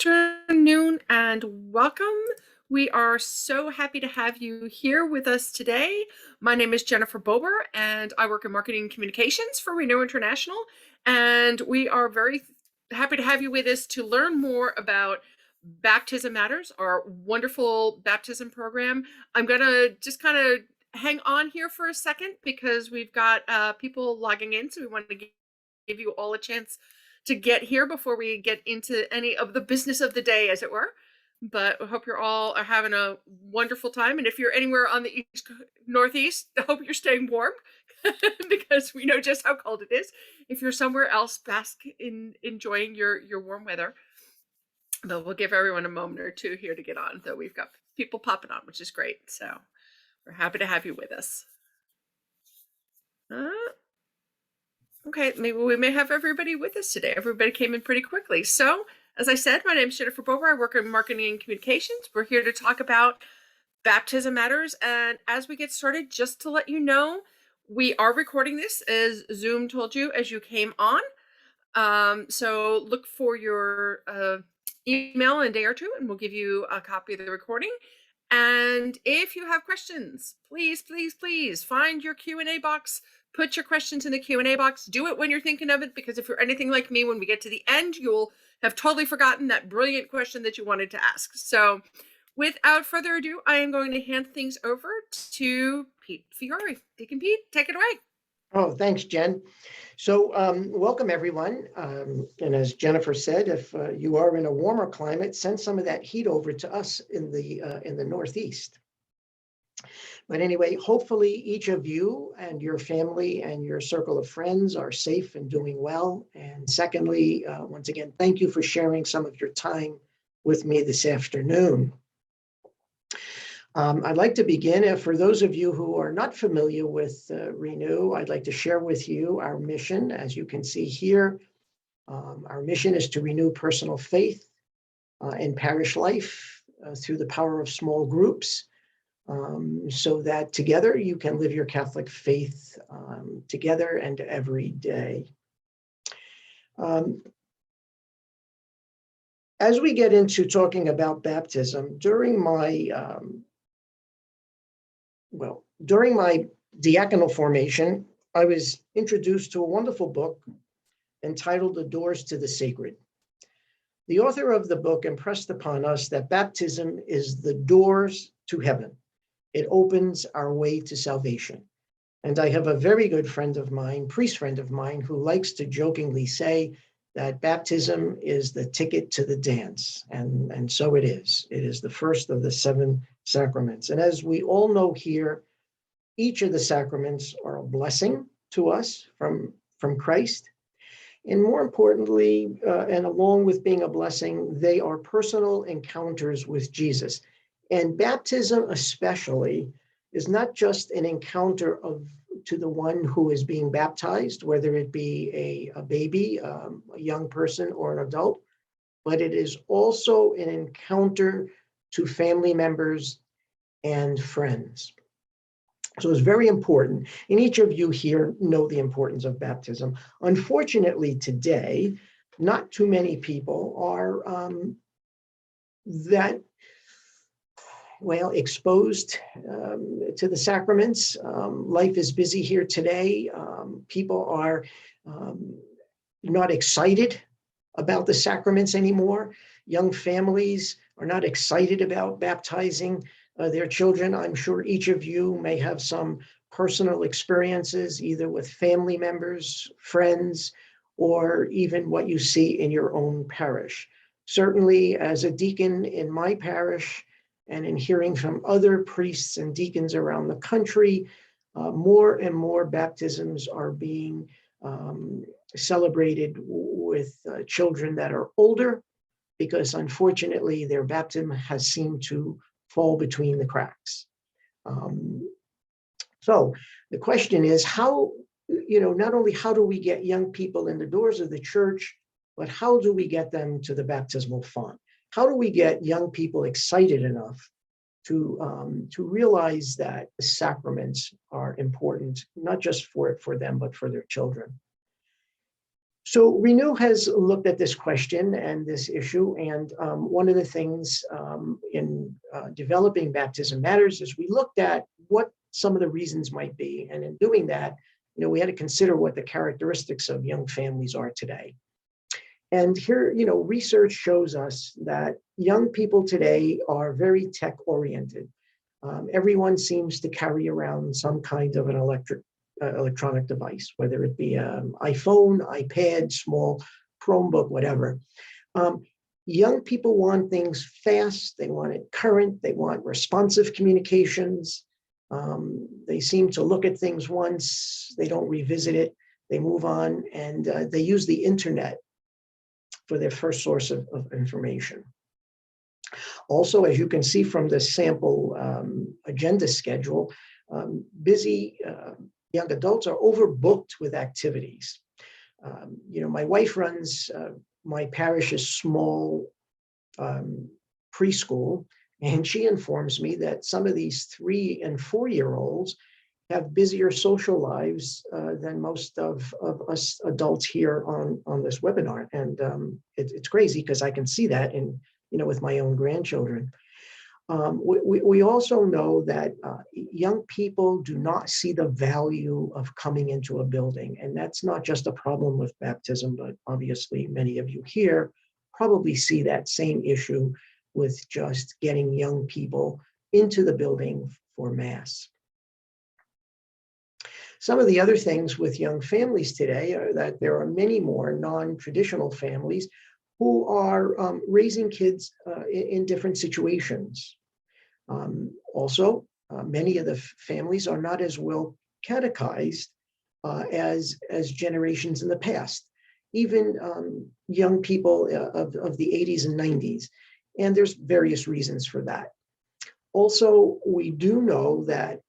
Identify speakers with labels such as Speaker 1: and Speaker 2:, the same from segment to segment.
Speaker 1: Afternoon and welcome. We are so happy to have you here with us today. My name is Jennifer Bober and I work in marketing and communications for Renew International. And we are very happy to have you with us to learn more about Baptism Matters, our wonderful baptism program. I'm going to just kind of hang on here for a second because we've got people logging in. So we want to give you all a chance to get here before we get into any of the business of the day, as it were. But I hope you're all are having a wonderful time. And if you're anywhere on the Northeast, I hope you're staying warm because we know just how cold it is. If you're somewhere else, bask in enjoying your warm weather. But we'll give everyone a moment or two here to get on, though we've got people popping on, which is great. So we're happy to have you with us. Okay, maybe we may have everybody with us today. Everybody came in pretty quickly. So, as I said, my name is Jennifer Bober. I work in marketing and communications. We're here to talk about Baptism Matters. And as we get started, just to let you know, we are recording this, as Zoom told you as you came on. So look for your email in a day or two, and we'll give you a copy of the recording. And if you have questions, please find your Q&A box. Put your questions in the Q&A box. Do it when you're thinking of it, because if you're anything like me, when we get to the end, you'll have totally forgotten that brilliant question that you wanted to ask. So without further ado, I am going to hand things over to Pete Fiore. Deacon Pete, take it away.
Speaker 2: Oh, thanks, Jen. So welcome, everyone. And as Jennifer said, if you are in a warmer climate, send some of that heat over to us in the Northeast. But anyway, hopefully each of you and your family and your circle of friends are safe and doing well. And secondly, once again, thank you for sharing some of your time with me this afternoon. I'd like to begin, for those of you who are not familiar with Renew, I'd like to share with you our mission. As you can see here, our mission is to renew personal faith in parish life through the power of small groups, so that together you can live your Catholic faith together and every day. As we get into talking about baptism, during my diaconal formation, I was introduced to a wonderful book entitled The Doors to the Sacred. The author of the book impressed upon us that baptism is the doors to heaven. It opens our way to salvation. And I have a very good friend of mine, priest friend of mine, who likes to jokingly say that baptism is the ticket to the dance. And so it is. It is the first of the 7 sacraments. And as we all know here, each of the sacraments are a blessing to us from Christ. And more importantly, and along with being a blessing, they are personal encounters with Jesus. And baptism especially is not just an encounter to the one who is being baptized, whether it be a baby, a young person, or an adult, but it is also an encounter to family members and friends. So it's very important. And each of you here know the importance of baptism. Unfortunately, today, not too many people are exposed to the sacraments. Life is busy here today. People are not excited about the sacraments anymore. Young families are not excited about baptizing their children. I'm sure each of you may have some personal experiences, either with family members, friends, or even what you see in your own parish. Certainly, as a deacon in my parish, and in hearing from other priests and deacons around the country, more and more baptisms are being celebrated with children that are older, because unfortunately their baptism has seemed to fall between the cracks. So the question is how, not only how do we get young people in the doors of the church, but how do we get them to the baptismal font? How do we get young people excited enough to realize that the sacraments are important, not just for them, but for their children? So Renew has looked at this question and this issue, and one of the things in developing Baptism Matters is we looked at what some of the reasons might be, and in doing that, we had to consider what the characteristics of young families are today. And here, research shows us that young people today are very tech oriented. Everyone seems to carry around some kind of an electronic device, whether it be an iPhone, iPad, small Chromebook, whatever. Young people want things fast. They want it current. They want responsive communications. They seem to look at things once. They don't revisit it. They move on, and they use the internet for their first source of information. Also, as you can see from the sample agenda schedule, busy young adults are overbooked with activities. My wife runs my parish's small preschool, and she informs me that some of these 3 and 4-year-olds have busier social lives than most of us adults here on this webinar. And it's crazy because I can see that with my own grandchildren. We also know that young people do not see the value of coming into a building. And that's not just a problem with baptism, but obviously many of you here probably see that same issue with just getting young people into the building for Mass. Some of the other things with young families today are that there are many more non-traditional families who are raising kids in different situations. Also, many of the families are not as well catechized as generations in the past, even young people of the 80s and 90s. And there's various reasons for that. Also, we do know that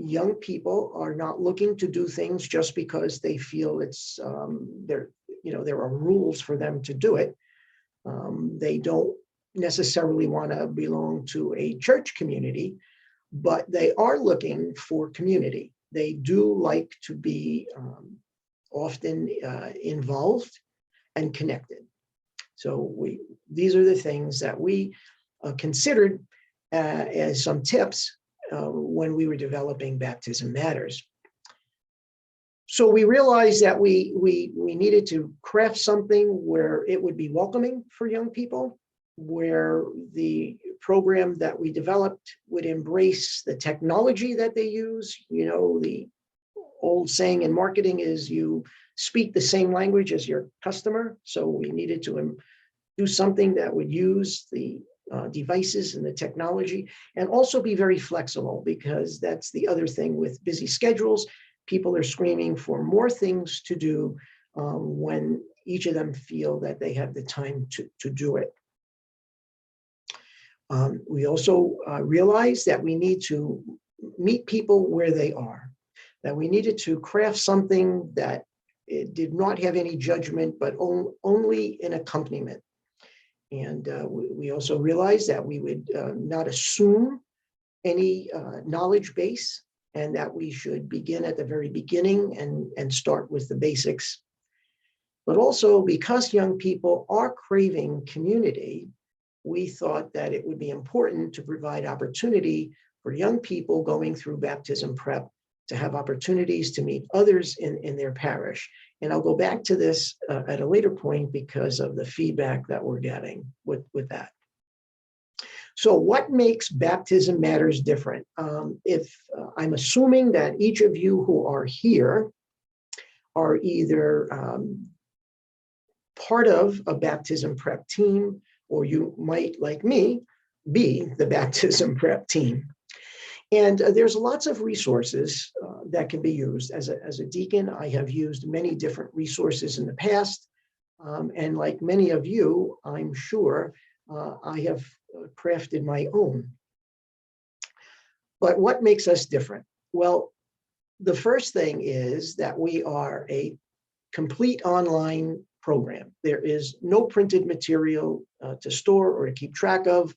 Speaker 2: young people are not looking to do things just because they feel it's there are rules for them to do it. They don't necessarily want to belong to a church community, but they are looking for community. They do like to be often involved and connected. So these are the things that we considered as some tips when we were developing Baptism Matters. So we realized that we needed to craft something where it would be welcoming for young people, where the program that we developed would embrace the technology that they use. The old saying in marketing is you speak the same language as your customer. So we needed to do something that would use the devices and the technology, and also be very flexible, because that's the other thing with busy schedules. People are screaming for more things to do when each of them feel that they have the time to do it. We also realized that we need to meet people where they are, that we needed to craft something that it did not have any judgment, but only an accompaniment. And we also realized that we would not assume any knowledge base, and that we should begin at the very beginning and start with the basics. But also, because young people are craving community, we thought that it would be important to provide opportunity for young people going through baptism prep to have opportunities to meet others in their parish. And I'll go back to this at a later point because of the feedback that we're getting with that. So what makes Baptism Matters different? If I'm assuming that each of you who are here are either part of a baptism prep team, or you might, like me, be the baptism prep team. And there's lots of resources that can be used. As a deacon, I have used many different resources in the past. And like many of you, I'm sure I have crafted my own. But what makes us different? Well, the first thing is that we are a complete online program. There is no printed material to store or to keep track of.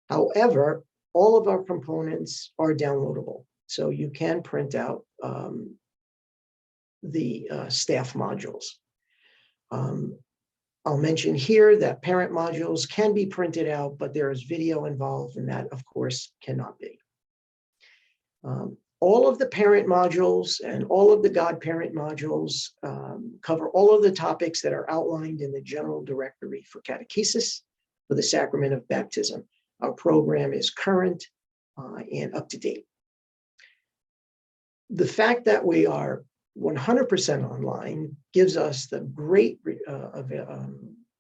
Speaker 2: However, all of our components are downloadable. So you can print out the staff modules. I'll mention here that parent modules can be printed out, but there is video involved, and that, of course, cannot be. All of the parent modules and all of the godparent modules cover all of the topics that are outlined in the general directory for catechesis for the sacrament of baptism. Our program is current and up to date. The fact that we are 100% online gives us the great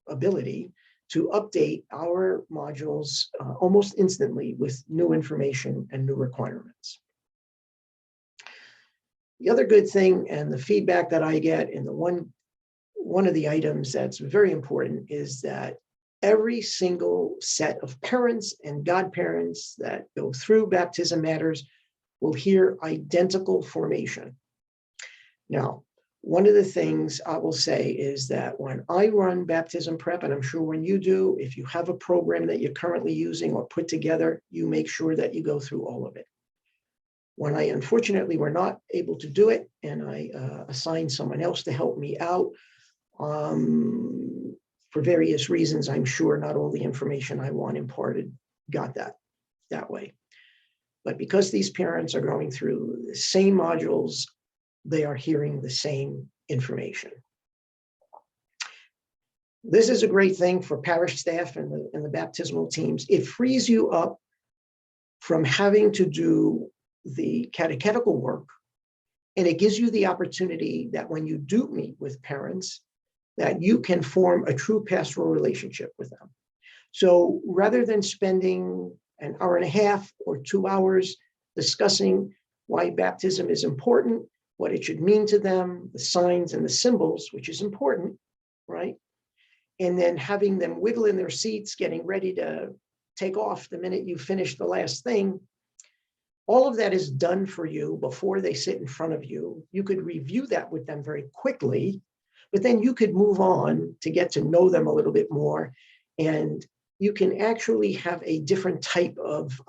Speaker 2: ability to update our modules almost instantly with new information and new requirements. The other good thing and the feedback that I get in the one of the items that's very important is that every single set of parents and godparents that go through Baptism Matters will hear identical formation. Now, one of the things I will say is that when I run baptism prep, and I'm sure when you do, if you have a program that you're currently using or put together, you make sure that you go through all of it. When I unfortunately were not able to do it, and I assigned someone else to help me out, for various reasons, I'm sure not all the information I want imparted got that way. But because these parents are going through the same modules, they are hearing the same information. This is a great thing for parish staff and the baptismal teams. It frees you up from having to do the catechetical work, and it gives you the opportunity that when you do meet with parents, that you can form a true pastoral relationship with them. So rather than spending an hour and a half or 2 hours discussing why baptism is important, what it should mean to them, the signs and the symbols, which is important, right? And then having them wiggle in their seats, getting ready to take off the minute you finish the last thing, all of that is done for you before they sit in front of you. You could review that with them very quickly, but then you could move on to get to know them a little bit more. And you can actually have a different type of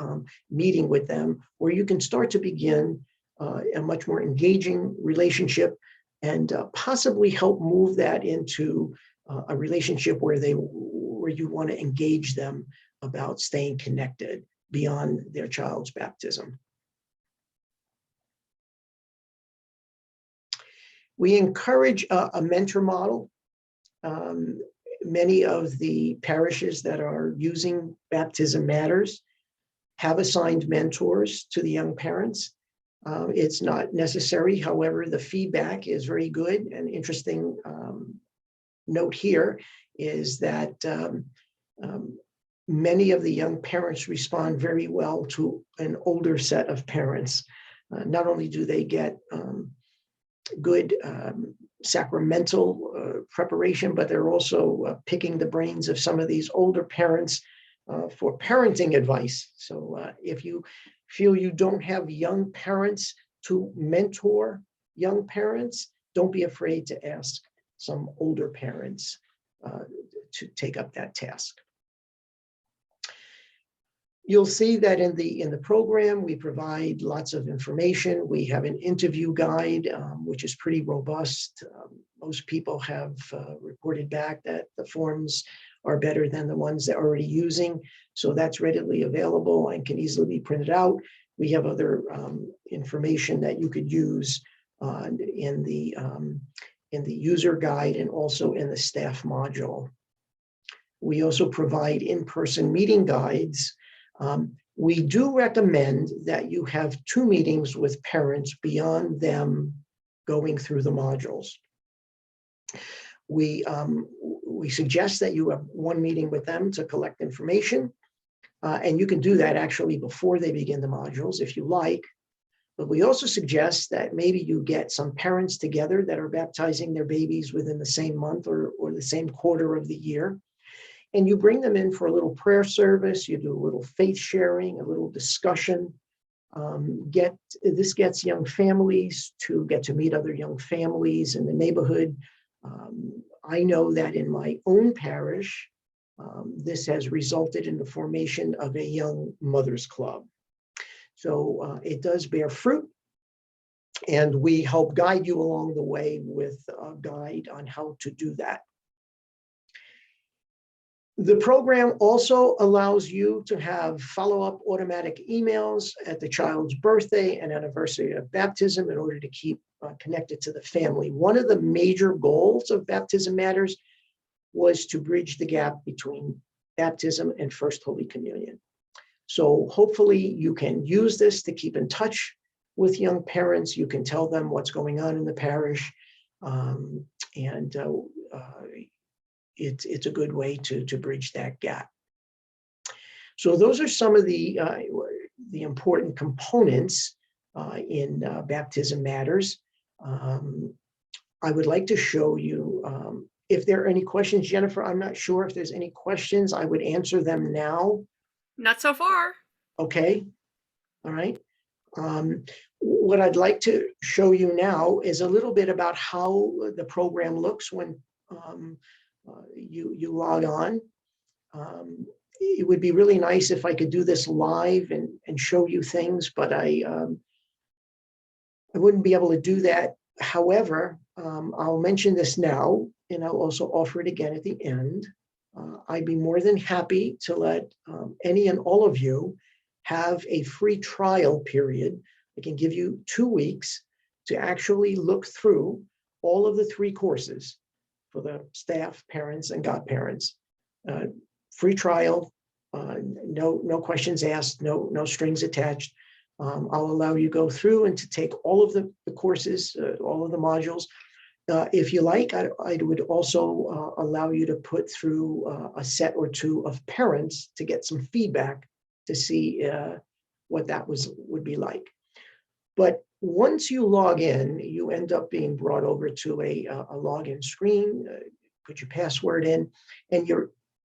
Speaker 2: meeting with them where you can start to begin a much more engaging relationship and possibly help move that into a relationship where you want to engage them about staying connected beyond their child's baptism. We encourage a mentor model. Many of the parishes that are using Baptism Matters have assigned mentors to the young parents. It's not necessary, however, the feedback is very good. An interesting note here is that many of the young parents respond very well to an older set of parents. Not only do they get good sacramental preparation, but they're also picking the brains of some of these older parents for parenting advice. So if you feel you don't have young parents to mentor young parents, don't be afraid to ask some older parents to take up that task. You'll see that in the program, we provide lots of information. We have an interview guide, which is pretty robust. Most people have reported back that the forms are better than the ones they're already using. So that's readily available and can easily be printed out. We have other information that you could use in the user guide and also in the staff module. We also provide in-person meeting guides. We do recommend that you have 2 meetings with parents beyond them going through the modules. We suggest that you have 1 meeting with them to collect information, and you can do that actually before they begin the modules if you like. But we also suggest that maybe you get some parents together that are baptizing their babies within the same month or the same quarter of the year. And you bring them in for a little prayer service, you do a little faith sharing, a little discussion. This gets young families to get to meet other young families in the neighborhood. I know that in my own parish, this has resulted in the formation of a young mothers club. So it does bear fruit. And we help guide you along the way with a guide on how to do that. The program also allows you to have follow-up automatic emails at the child's birthday and anniversary of baptism in order to keep connected to the family. One of the major goals of Baptism Matters was to bridge the gap between baptism and First Holy Communion. So hopefully you can use this to keep in touch with young parents. You can tell them what's going on in the parish, and it's a good way to bridge that gap. So those are some of the important components in Baptism Matters. I would like to show you, if there are any questions, Jennifer. I'm not sure if there's any questions. I would answer them now.
Speaker 1: Not so far.
Speaker 2: Okay. All right. What I'd like to show you now is a little bit about how the program looks when you log on. It would be really nice if I could do this live and show you things, but I wouldn't be able to do that. However, I'll mention this now, and I'll also offer it again at the end. I'd be more than happy to let any and all of you have a free trial period. I can give you 2 weeks to actually look through all of the 3 courses for the staff, parents, and godparents. Free trial, no questions asked, no strings attached. I'll allow you to go through and to take all of the courses, all of the modules. If you like, I would also allow you to put through a set or 2 of parents to get some feedback to see what that would be like. But once you log in, you end up being brought over to a login screen. Put your password in, and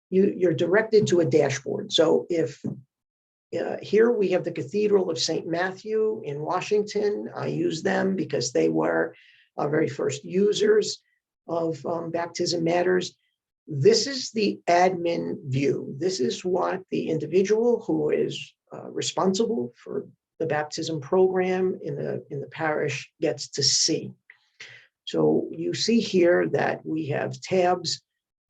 Speaker 2: you're directed to a dashboard. So if here we have the Cathedral of St. Matthew in Washington. I use them because they were our very first users of Baptism Matters. This is the admin view. This is what the individual who is responsible for the baptism program in the parish gets to see. So you see here that we have tabs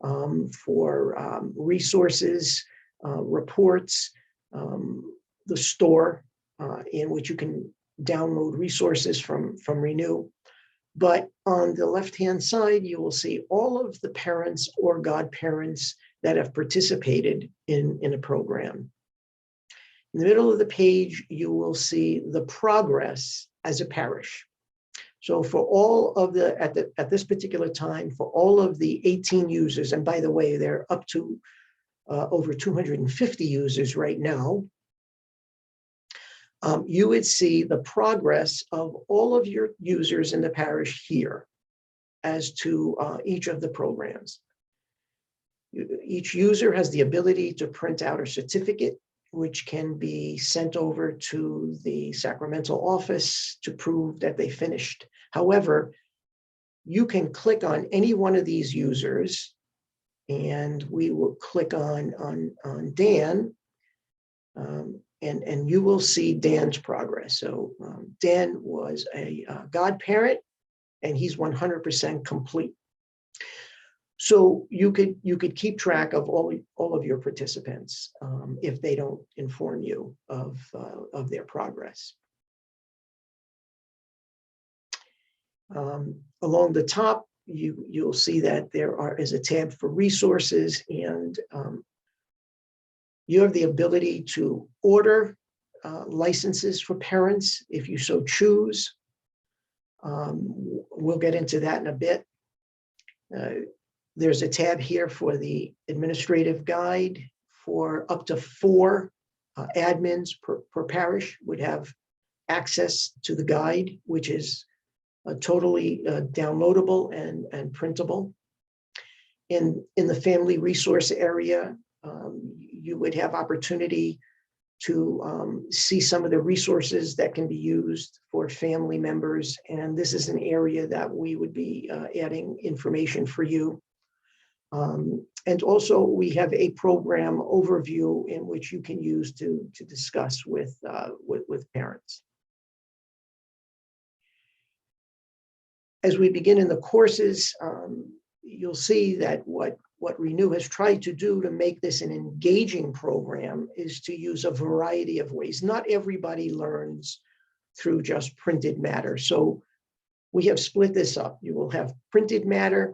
Speaker 2: for resources, reports, the store in which you can download resources from Renew. But on the left-hand side, you will see all of the parents or godparents that have participated in a program. In the middle of the page, you will see the progress as a parish. So for all of the, at this particular time, for all of the 18 users, and by the way, they're up to over 250 users right now, you would see the progress of all of your users in the parish here as to each of the programs. Each user has the ability to print out a certificate, which can be sent over to the sacramental office to prove that they finished. However, you can click on any one of these users, and we will click on Dan, and you will see Dan's progress. So Dan was a godparent, and he's 100% complete. So you could keep track of all of your participants if they don't inform you of their progress. Along the top, you'll see that there is a tab for resources, and you have the ability to order licenses for parents if you so choose. We'll get into that in a bit. There's a tab here for the administrative guide. For up to 4 admins per parish would have access to the guide, which is totally downloadable and printable. In the family resource area, you would have opportunity to see some of the resources that can be used for family members. And this is an area that we would be adding information for you. And also we have a program overview in which you can use to discuss with parents. as we begin in the courses, you'll see that what Renew has tried to do to make this an engaging program is to use a variety of ways. Not everybody learns through just printed matter. So we have split this up. You will have printed matter,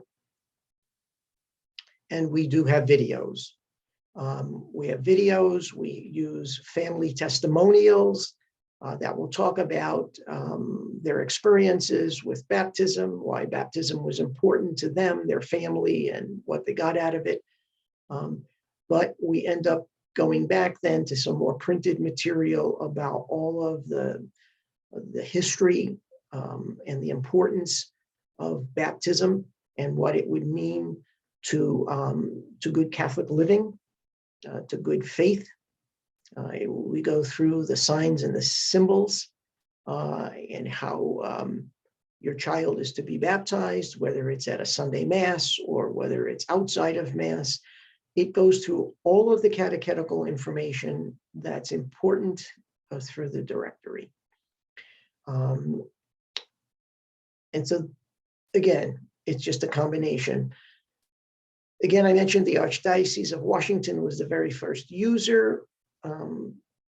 Speaker 2: and we do have videos. We have videos, we use family testimonials that will talk about their experiences with baptism, why baptism was important to them, their family, and what they got out of it. But we end up going back then to some more printed material about all of the history and the importance of baptism and what it would mean to good Catholic living, to good faith. We go through the signs and the symbols and how your child is to be baptized, whether it's at a Sunday Mass or whether it's outside of Mass. It goes through all of the catechetical information that's important through the directory. And so, again, it's just a combination. Again, I mentioned the Archdiocese of Washington was the very first user.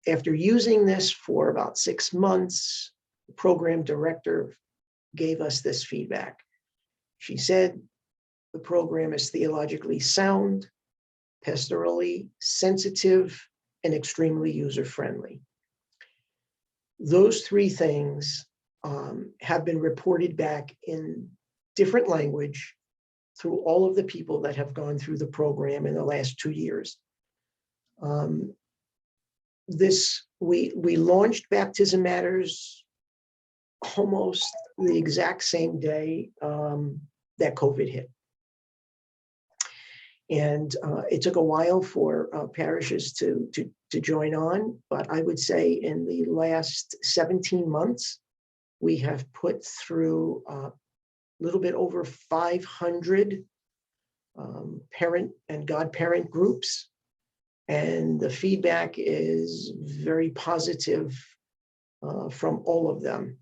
Speaker 2: After using this for about 6 months, the program director gave us this feedback. She said, the program is theologically sound, pastorally sensitive, and extremely user-friendly. Those 3 things have been reported back in different language through all of the people that have gone through the program in the last 2 years. We launched Baptism Matters almost the exact same day that COVID hit. And it took a while for parishes to join on, but I would say in the last 17 months, we have put through a little bit over 500 parent and godparent groups. And the feedback is very positive from all of them,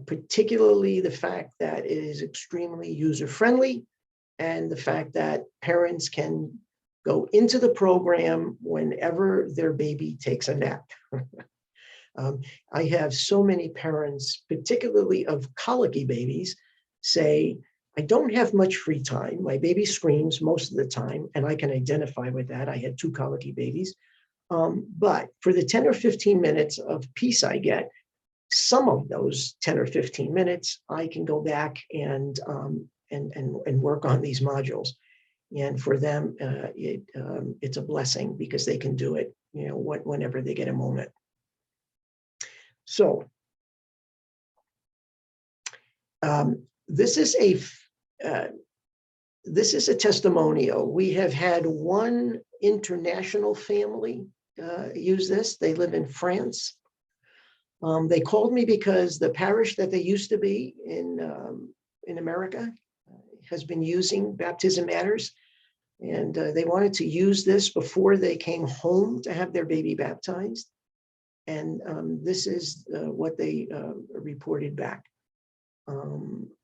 Speaker 2: particularly the fact that it is extremely user-friendly and the fact that parents can go into the program whenever their baby takes a nap. I have so many parents, particularly of colicky babies, say, I don't have much free time. My baby screams most of the time, and I can identify with that. I had 2 colicky babies. But for the 10 or 15 minutes of peace I get, some of those 10 or 15 minutes, I can go back and work on these modules. And for them, it's a blessing because they can do it, whenever they get a moment. So this is a testimonial. We have had one international family use this. They live in France. They called me because the parish that they used to be in America has been using Baptism Matters, and they wanted to use this before they came home to have their baby baptized. And this is what they reported back.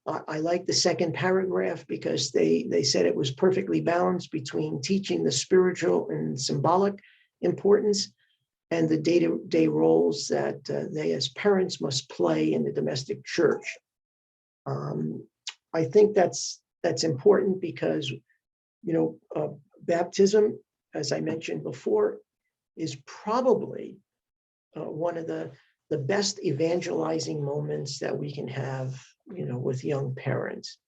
Speaker 2: I like the second paragraph because they said it was perfectly balanced between teaching the spiritual and symbolic importance and the day-to-day roles that they as parents must play in the domestic church. I think that's important because, baptism, as I mentioned before, is probably one of the best evangelizing moments that we can have, with young parents.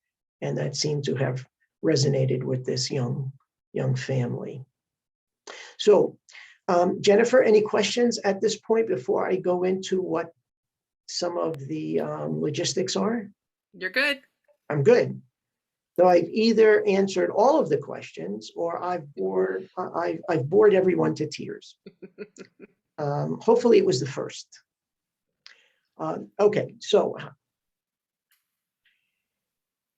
Speaker 2: And that seemed to have resonated with this young family. So, Jennifer, any questions at this point before I go into what some of the logistics are?
Speaker 1: You're good.
Speaker 2: I'm good. So I've either answered all of the questions or I've bored everyone to tears. Hopefully it was the first. Okay, so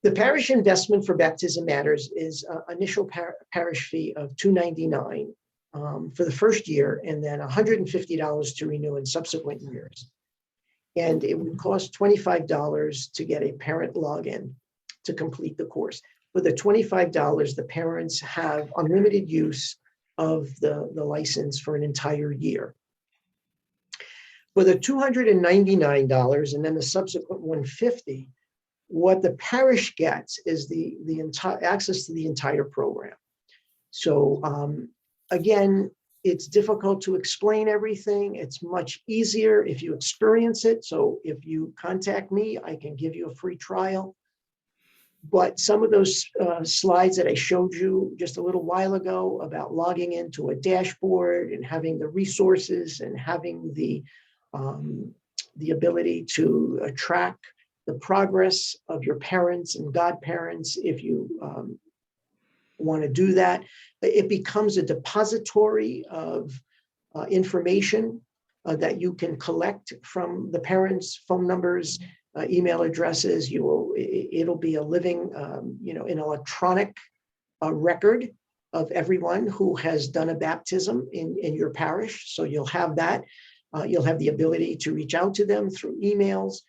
Speaker 2: the parish investment for Baptism Matters is initial parish fee of $299 for the first year, and then $150 to renew in subsequent years. and it would cost $25 to get a parent login to complete the course. For the $25, the parents have unlimited use of the license for an entire year. For the $299 and then the subsequent $150, what the parish gets is the entire access to the entire program. So again, it's difficult to explain everything. It's much easier if you experience it. So if you contact me, I can give you a free trial. But some of those slides that I showed you just a little while ago about logging into a dashboard and having the resources and having the ability to track the progress of your parents and godparents, if you want to do that, it becomes a depository of information that you can collect from the parents' phone numbers, email addresses. It'll be a living, an electronic record of everyone who has done a baptism in your parish. So you'll have that. You'll have the ability to reach out to them through emails.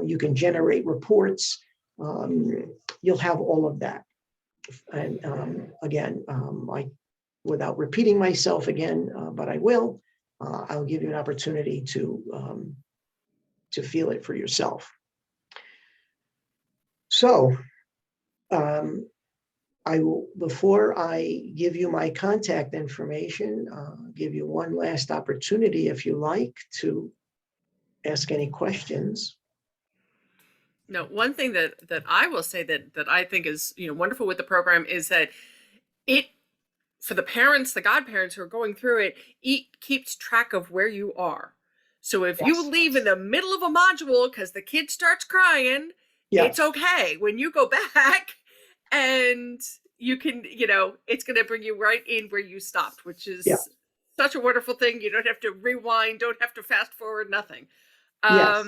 Speaker 2: You can generate reports. You'll have all of that. And again, without repeating myself again, but I will, I'll give you an opportunity to feel it for yourself. So I will, before I give you my contact information, give you one last opportunity, if you like, to ask any questions.
Speaker 1: No, one thing that I will say that I think is wonderful with the program is that it, for the parents, the godparents who are going through it, it keeps track of where you are. So if you
Speaker 2: Yes.
Speaker 1: leave in the middle of a module because the kid starts crying,
Speaker 2: Yeah.
Speaker 1: it's okay. When you go back, and you can, it's going to bring you right in where you stopped, which is such a wonderful thing. You don't have to rewind, don't have to fast forward, nothing.
Speaker 2: Yes.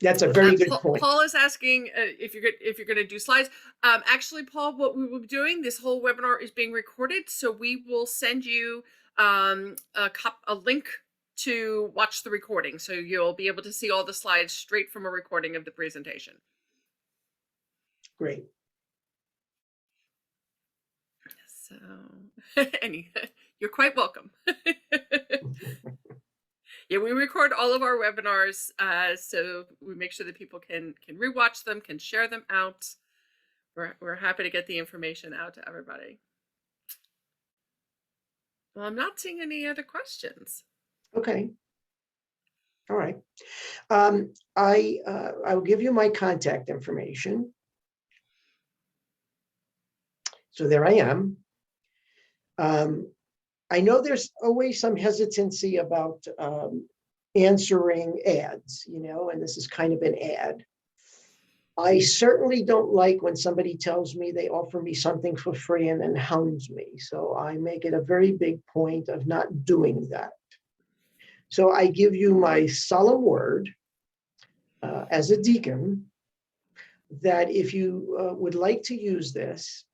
Speaker 2: That's a very good point.
Speaker 1: Paul is asking if you're going to do slides. Actually, Paul, what we will be doing, this whole webinar is being recorded, so we will send you a link to watch the recording, so you'll be able to see all the slides straight from a recording of the presentation.
Speaker 2: Great.
Speaker 1: So, you're quite welcome. Yeah, we record all of our webinars, so we make sure that people can rewatch them, can share them out. We're happy to get the information out to everybody. Well, I'm not seeing any other questions.
Speaker 2: Okay. All right. I will give you my contact information. So there I am. I know there's always some hesitancy about answering ads, and this is kind of an ad. I certainly don't like when somebody tells me they offer me something for free and then hounds me. So I make it a very big point of not doing that. So I give you my solemn word as a deacon that if you would like to use this,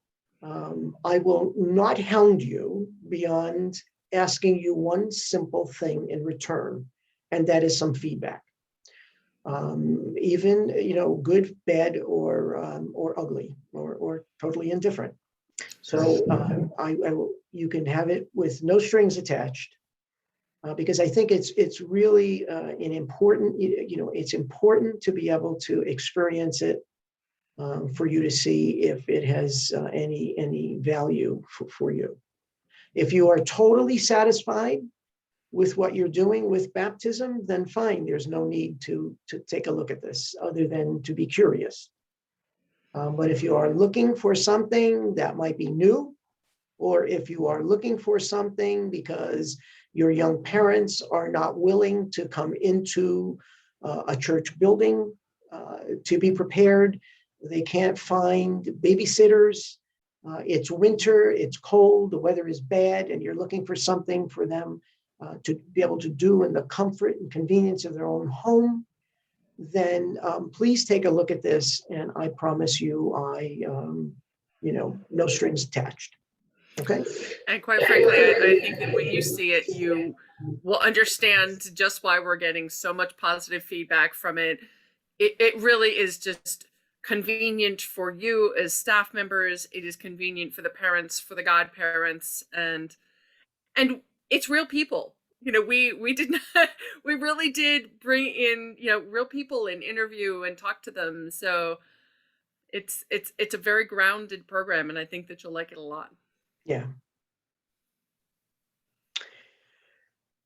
Speaker 2: I will not hound you beyond asking you one simple thing in return, and that is some feedback. Even good, bad, or ugly, or totally indifferent. So I will. You can have it with no strings attached, because I think it's really an important. It's important to be able to experience it. For you to see if it has any value for you. If you are totally satisfied with what you're doing with baptism, then fine, there's no need to take a look at this other than to be curious. But if you are looking for something that might be new, or if you are looking for something because your young parents are not willing to come into a church building to be prepared, they can't find babysitters. It's winter, it's cold, the weather is bad, and you're looking for something for them to be able to do in the comfort and convenience of their own home, then please take a look at this. And I promise you, no strings attached. Okay.
Speaker 1: And quite frankly, I think that when you see it, you will understand just why we're getting so much positive feedback from it. It really is just convenient for you as staff members. It is convenient for the parents, for the godparents, and it's real people. We did not, we really did bring in, real people and interview and talk to them. So it's a very grounded program, and I think that you'll like it a lot.
Speaker 2: Yeah.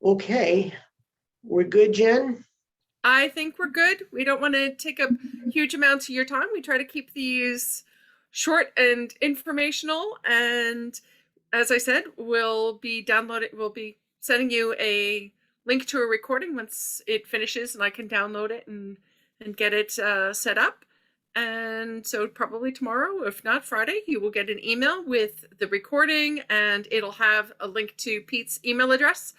Speaker 2: Okay. We're good, Jen?
Speaker 1: I think we're good. We don't want to take up huge amounts of your time. We try to keep these short and informational. And as I said, we'll be sending you a link to a recording once it finishes and I can download it and get it set up. And so probably tomorrow, if not Friday, you will get an email with the recording, and it'll have a link to Pete's email address,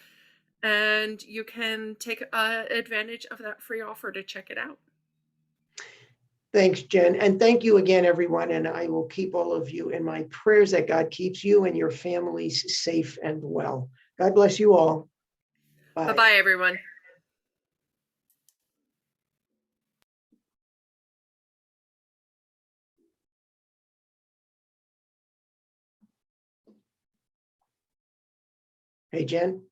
Speaker 1: and you can take advantage of that free offer to check it out.
Speaker 2: Thanks, Jen. And thank you again, everyone. And I will keep all of you in my prayers that God keeps you and your families safe and well. God bless you all. Bye.
Speaker 1: Bye-bye, everyone.
Speaker 2: Hey, Jen.